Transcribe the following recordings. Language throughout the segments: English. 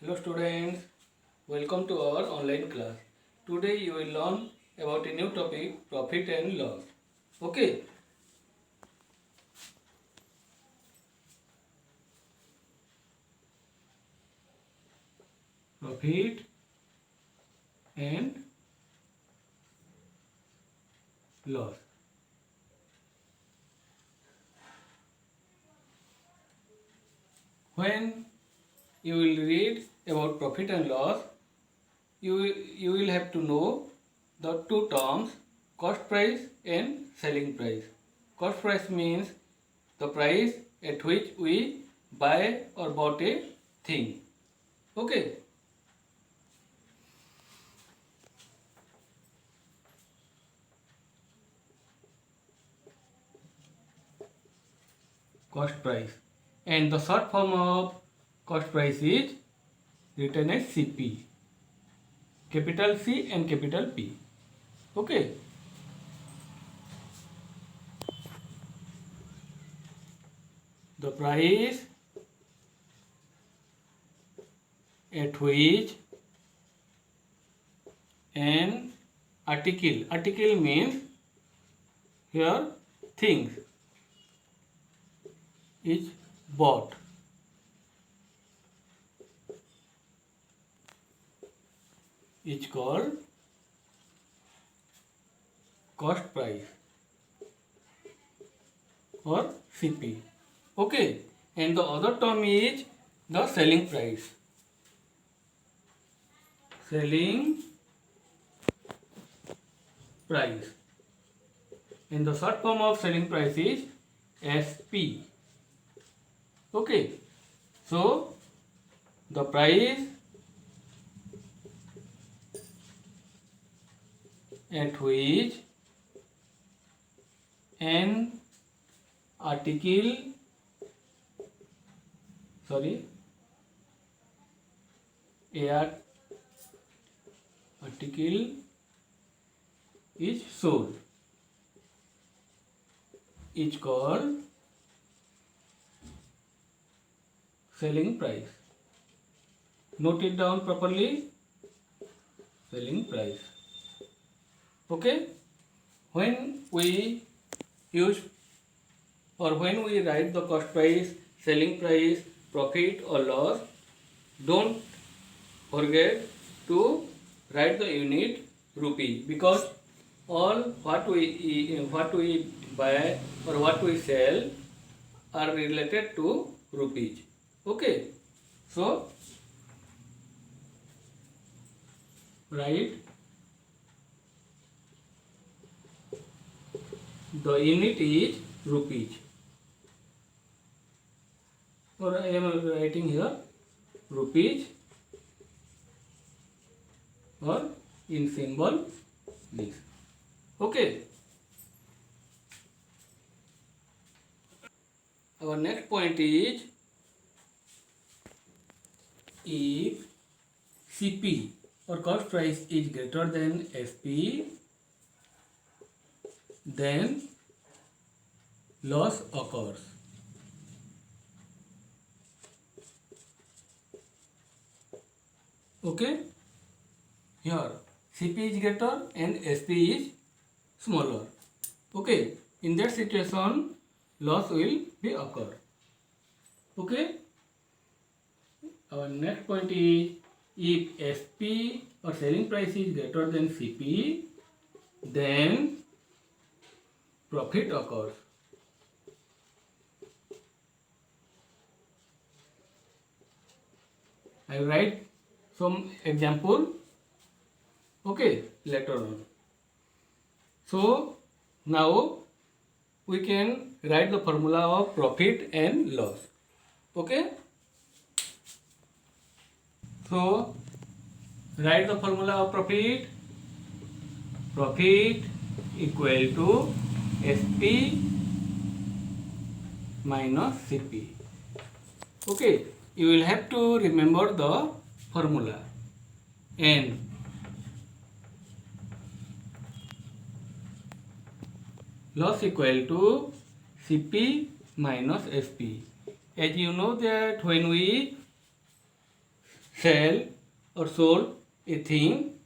Hello students, welcome to our online class. Today you will learn about a new topic, profit and loss. Okay, profit and loss. When you will read about profit and loss, you will have to know the two terms, cost price and selling price. Cost price means the price at which we buy or bought a thing. Okay. Cost price, and the short form of cost price is written as CP, capital C and capital P. Okay, the price at which an article means here things is bought is called cost price or CP. Okay, and the other term is the selling price. Selling price, and the short form of selling price is SP. Okay, so the price at which an article article is sold is called selling price. Note it down properly. Selling price. Okay, when we use or when we write the cost price, selling price, profit or loss, don't forget to write the unit rupee, because all what we buy or what we sell are related to rupees. Okay, so write the unit is rupees, or I am writing here rupees, or in symbol this. Okay, our next point is if CP or cost price is greater than SP, then loss occurs. Okay, here CP is greater and SP is smaller. Okay, in that situation loss will be occur. Okay, our next point is if SP or selling price is greater than CP, then profit occurs. I will write some example, okay, later on. So now we can write the formula of profit and loss. Okay, so write the formula of profit. Profit equal to SP minus CP. Okay, you will have to remember the formula. And loss equal to CP minus SP. As you know that when we sell or sold a thing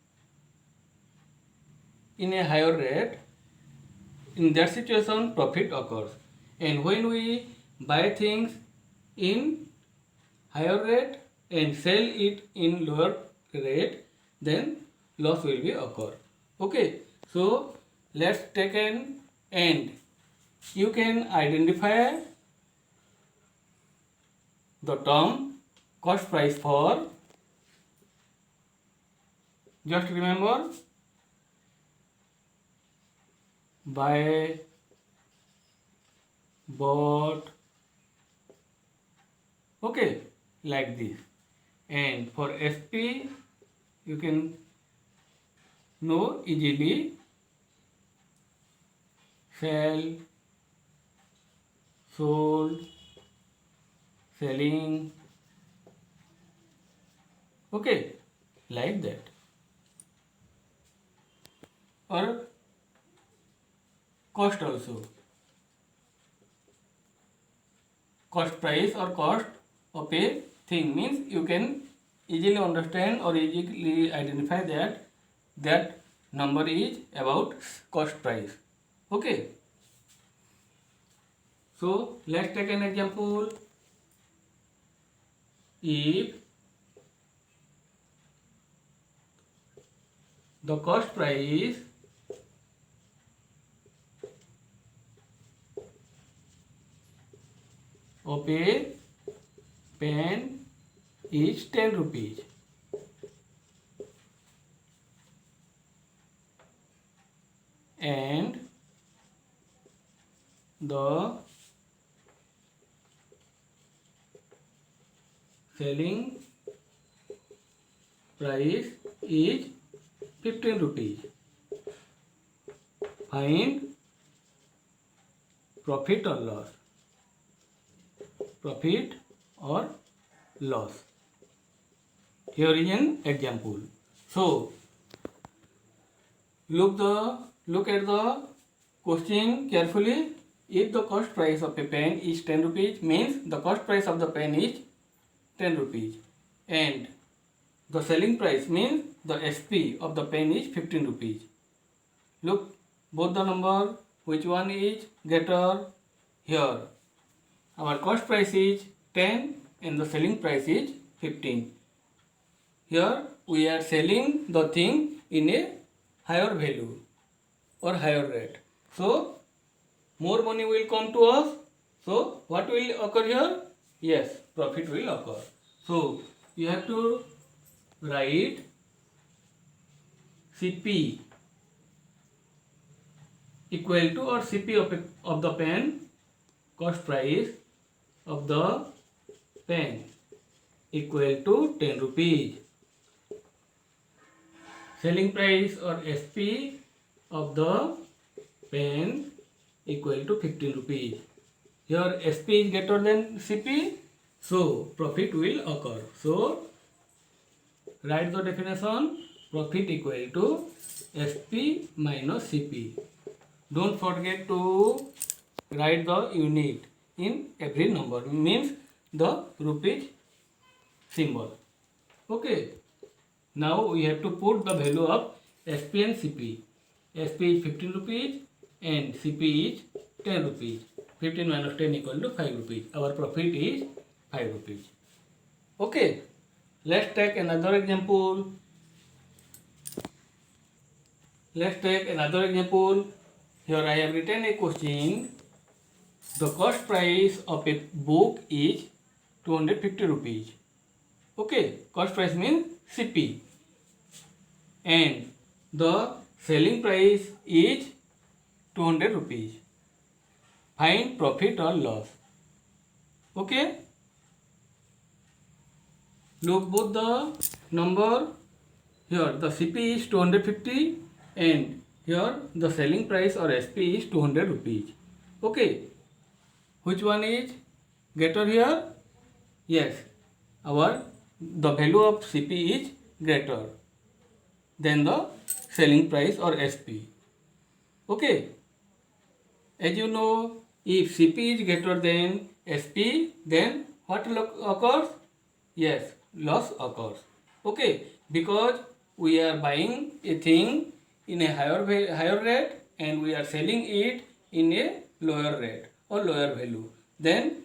in a higher rate, in that situation profit occurs. And when we buy things in higher rate and sell it in lower rate, then loss will be occur. Okay, so let's take an end. You can identify the term cost price for, just remember, buy, bought, okay, like this. And for SP you can know easily, sell, sold, selling, okay, like that. Or cost also, cost price or cost of a thing means you can easily understand or easily identify that number is about cost price. Okay, so let's take an example. If the cost price of a pen is 10 rupees and the selling price is 15 rupees. Find profit or loss. Profit or loss. Here is an example. So look at the question carefully. If the cost price of a pen is 10 rupees, means the cost price of the pen is 10 rupees and the selling price means the SP of the pen is 15 rupees. Look both the number, which one is greater? Here our cost price is 10 and the selling price is 15. Here we are selling the thing in a higher value or higher rate. So more money will come to us. So what will occur here? Yes, profit will occur. So you have to write CP equal to, or CP of the pen, cost price of the pen equal to 10 rupees. Selling price or SP of the pen equal to 15 rupees. Here SP is greater than CP, so profit will occur. So write the definition: profit equal to SP minus CP. Don't forget to write the unit in every number, means the rupees symbol. Okay. Now we have to put the value of SP and CP. SP is 15 rupees and CP is 10 rupees. 15 minus 10 equal to 5 rupees. Our profit is 5 rupees. Okay. Let's take another example. Here I have written a question. The cost price of a book is 250 rupees. Okay. Cost price means CP. And the selling price is 200 rupees. Find profit or loss. Okay. Look both the number. Here the CP is 250 and here the selling price or SP is 200 rupees. Okay. Which one is greater here? Yes. The value of CP is greater than the selling price or SP. Okay. As you know, if CP is greater than SP, then what occurs? Yes, loss occurs. Okay, because we are buying a thing in a higher rate and we are selling it in a lower rate or lower value, then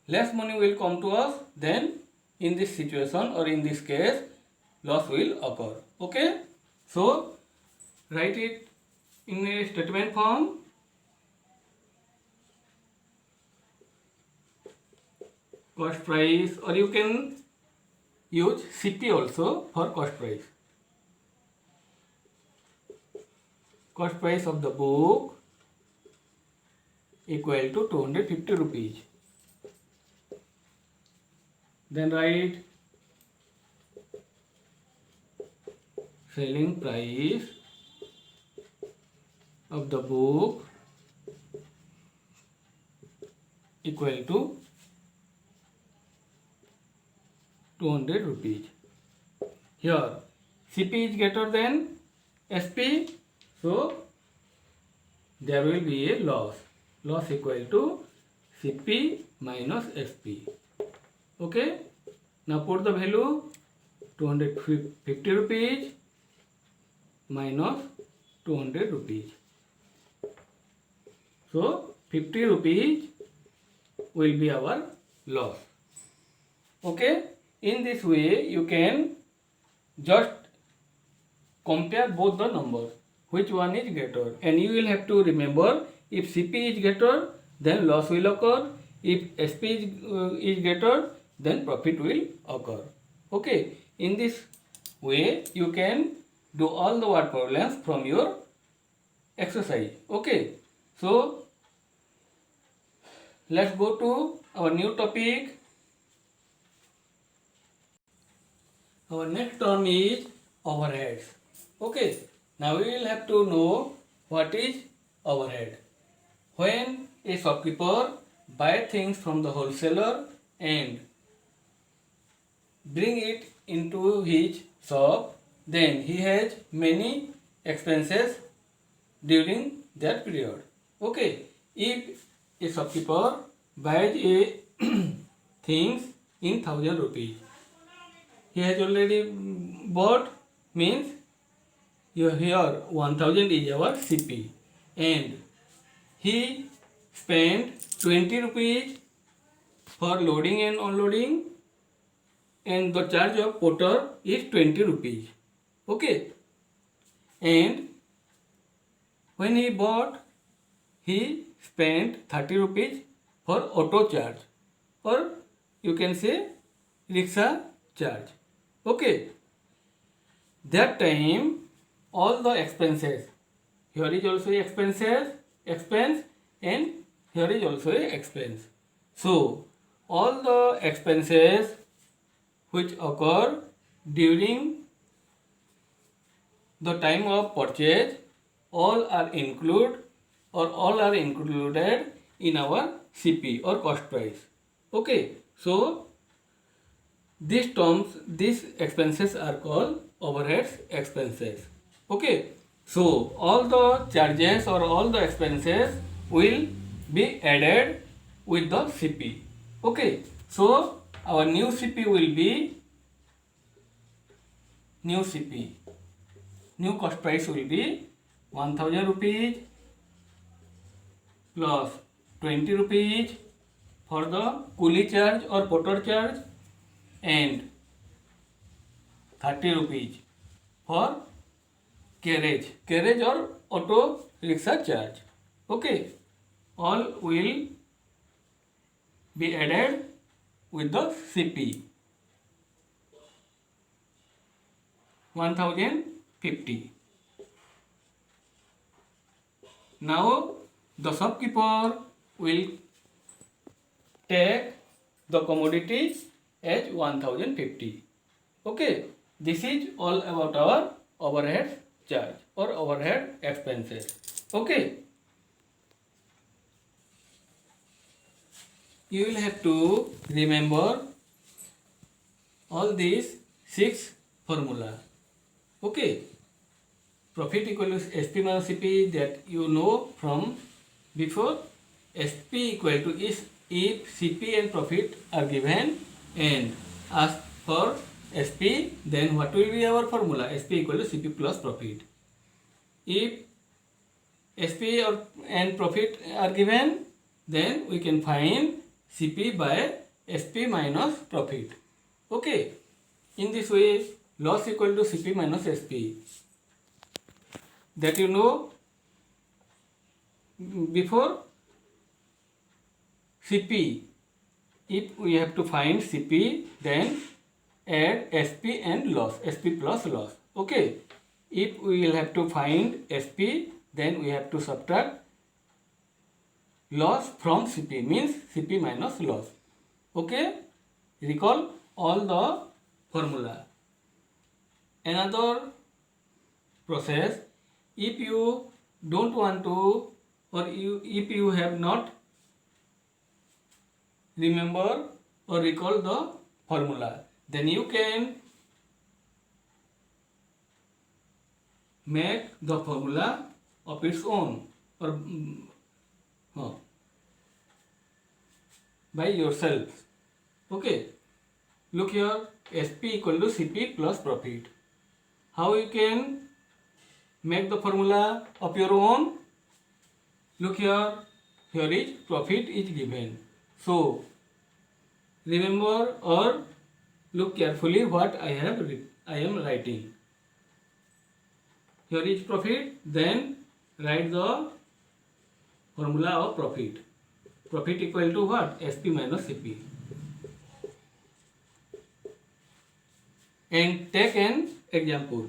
less money will come to us. Then in this situation or in this case, loss will occur. Okay, so write it in a statement form. Cost price, or you can use CP also for cost price. Cost price of the book equal to 250 rupees. Then write selling price of the book equal to 200 rupees. Here CP is greater than SP, so there will be a loss. Loss equal to CP minus SP. Okay. Now put the value 250 rupees minus 200 rupees. So 50 rupees will be our loss. Okay. In this way you can just compare both the numbers, which one is greater, and you will have to remember, if CP is greater then loss will occur, if SP is greater then profit will occur. Okay, in this way you can do all the word problems from your exercise. Okay, so let's go to our new topic. Our next term is overheads. Okay, now we will have to know what is overhead. When a shopkeeper buys things from the wholesaler and bring it into his shop, then he has many expenses during that period. Okay, if a shopkeeper buys a things in 1000 rupees, he has already bought, means here 1000 is our CP, and he spent 20 rupees for loading and unloading, and the charge of porter is 20 rupees. Okay, and when he bought, he spent 30 rupees for auto charge, or you can say rickshaw charge. Okay, that time all the expenses, here is also expense, and here is also a expense. So all the expenses which occur during the time of purchase, all are included in our CP or cost price. Okay, so these expenses are called overheads expenses. Okay, so all the charges or all the expenses will be added with the CP. Okay, so our new CP will be new cost price will be 1000 rupees plus 20 rupees for the coolie charge or porter charge, and 30 rupees for carriage or auto rickshaw charge. Okay, all will be added with the CP 1050. Now the shopkeeper will take the commodity as 1050. Okay, this is all about our overhead charge or overhead expenses. Okay, you will have to remember all these 6 formula. Okay, profit equal to SP minus CP, that you know from before. SP equal to is if CP and profit are given and asked for SP, then what will be our formula? SP equal to CP plus profit. If SP and profit are given, then we can find CP by SP minus profit. Okay. In this way, loss equal to CP minus SP. That you know before. CP, if we have to find CP, then add SP and loss, SP plus loss. Okay. If we will have to find SP, then we have to subtract loss from CP, means CP minus loss. Okay. Recall all the formula. Another process, if you don't want to, or if you have not remember or recall the formula, then you can make the formula of its own, or by yourself. Okay. Look here, SP equal to CP plus profit. How you can make the formula of your own? Look here, here is profit is given. So remember or look carefully what I am writing. Here is profit, then write the formula of profit. Profit equal to what? SP minus CP. And take an example.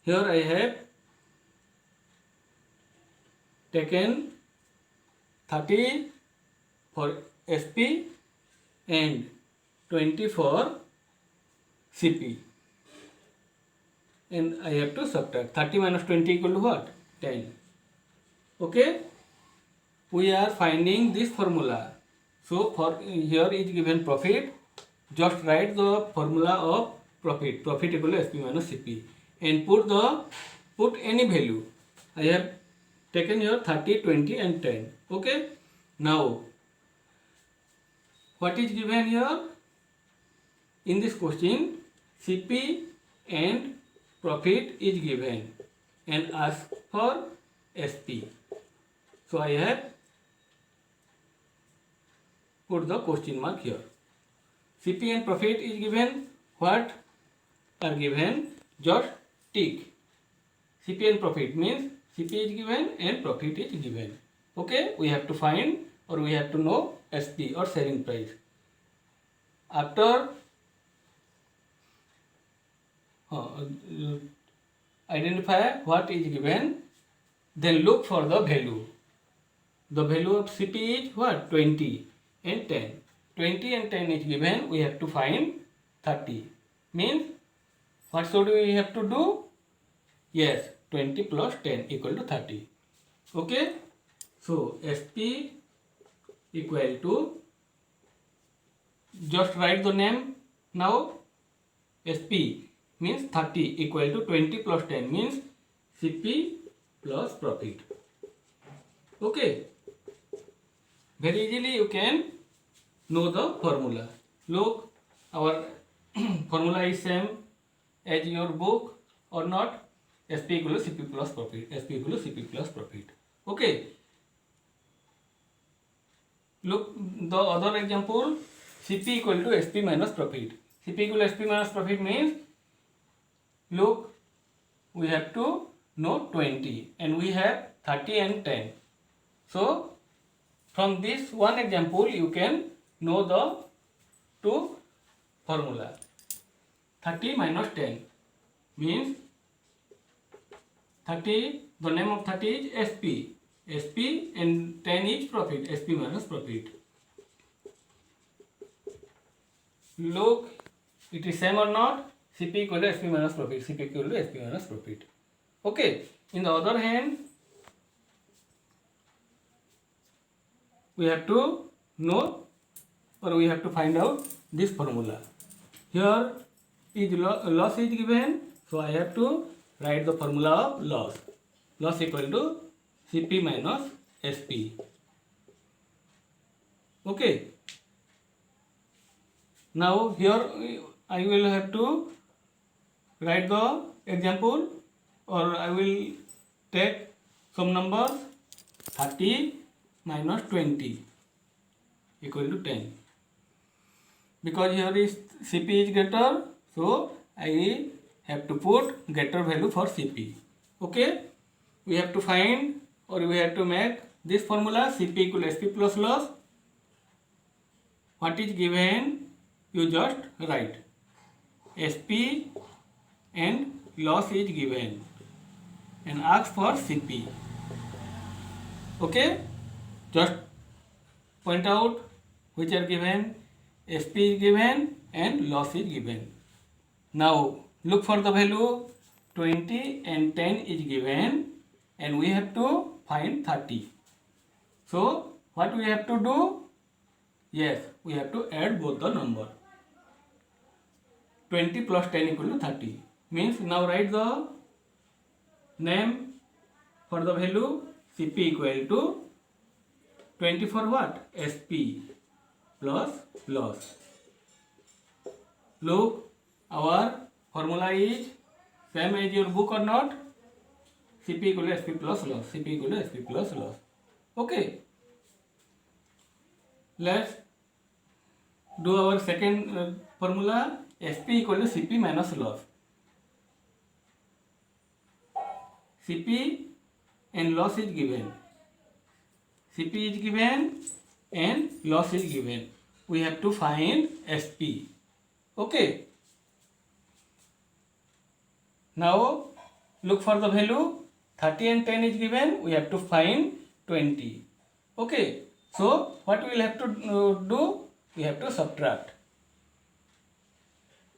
Here I have taken 30 for SP and 20 for CP. And I have to subtract 30 minus 20 equal to what? 10. Okay. We are finding this formula. So for here is given profit. Just write the formula of profit. Profit equal to SP minus CP. And put any value. I have taken here 30, 20 and 10. Okay. Now what is given here? In this question, CP and profit is given and ask for SP. So I have put the question mark here. CP and profit is given. What are given? Just tick. CP and profit means CP is given and profit is given. Okay, we have to find or we have to know SP or selling price. After identify what is given, then look for the value. The value of CP is what? 20 and 10. 20 and 10 is given, we have to find 30. Means what should we have to do? Yes, 20 plus 10 equal to 30. Okay. So SP equal to, just write the name now. SP means 30 equal to 20 plus 10 means CP plus profit. Okay. Very easily you can know the formula. Look, our formula is same as your book or not? SP equal to CP plus profit. SP equal to CP plus profit. Okay. Look the other example. CP equal to SP minus profit. CP equal to SP minus profit means, look, we have to know 20 and we have 30 and 10. So from this one example you can know the two formula. 30 minus 10 means 30, the name of 30 is SP. SP and 10 is profit. SP minus profit. Look, it is same or not? CP equal to SP minus profit. CP equal to SP minus profit. Okay. In the other hand, we have to know or we have to find out this formula. Here is loss is given, so I have to write the formula of loss. Loss equal to CP minus SP. Okay. Now here I will have to write the example, or I will take some numbers. 30 minus 20 equal to 10. Because here is Cp is greater, so I have to put greater value for Cp. Okay, we have to find, or we have to make this formula Cp equal to Sp plus loss. What is given, you just write. Sp and loss is given and ask for Cp. Okay, just point out which are given. Sp is given and loss is given. Now look for the value. 20 and 10 is given and we have to find 30. So what we have to do? Yes, we have to add both the number. 20 plus 10 equal to 30. Means now write the name for the value. Cp equal to 20 for what? Sp plus loss. Look, our formula is same as your book or not? Cp equal to Sp plus loss. Cp equal to Sp plus loss. Okay. Let's do our second formula. Sp equal to Cp minus loss. Cp and loss is given. Cp is given and loss is given. We have to find Sp. Okay. Now look for the value. 30 and 10 is given. We have to find 20. Okay. So what we will have to do? We have to subtract.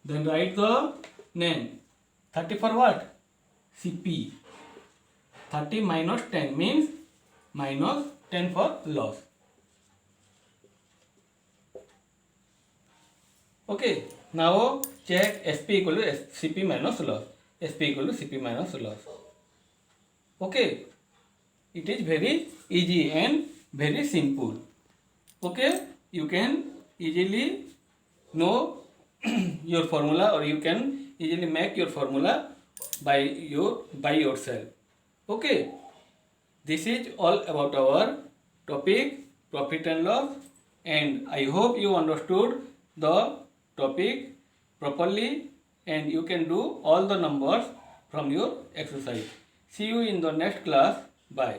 Then write the name. 30 for what? Cp. 30 minus 10 means minus 10 for loss. Okay. Now check Sp equal to Cp minus loss. Sp equal to Cp minus loss. Okay. It is very easy and very simple. Okay. You can easily know your formula, or you can easily make your formula by yourself. Okay. This is all about our topic profit and loss, and I hope you understood the topic properly and you can do all the numbers from your exercise. See you in the next class. Bye.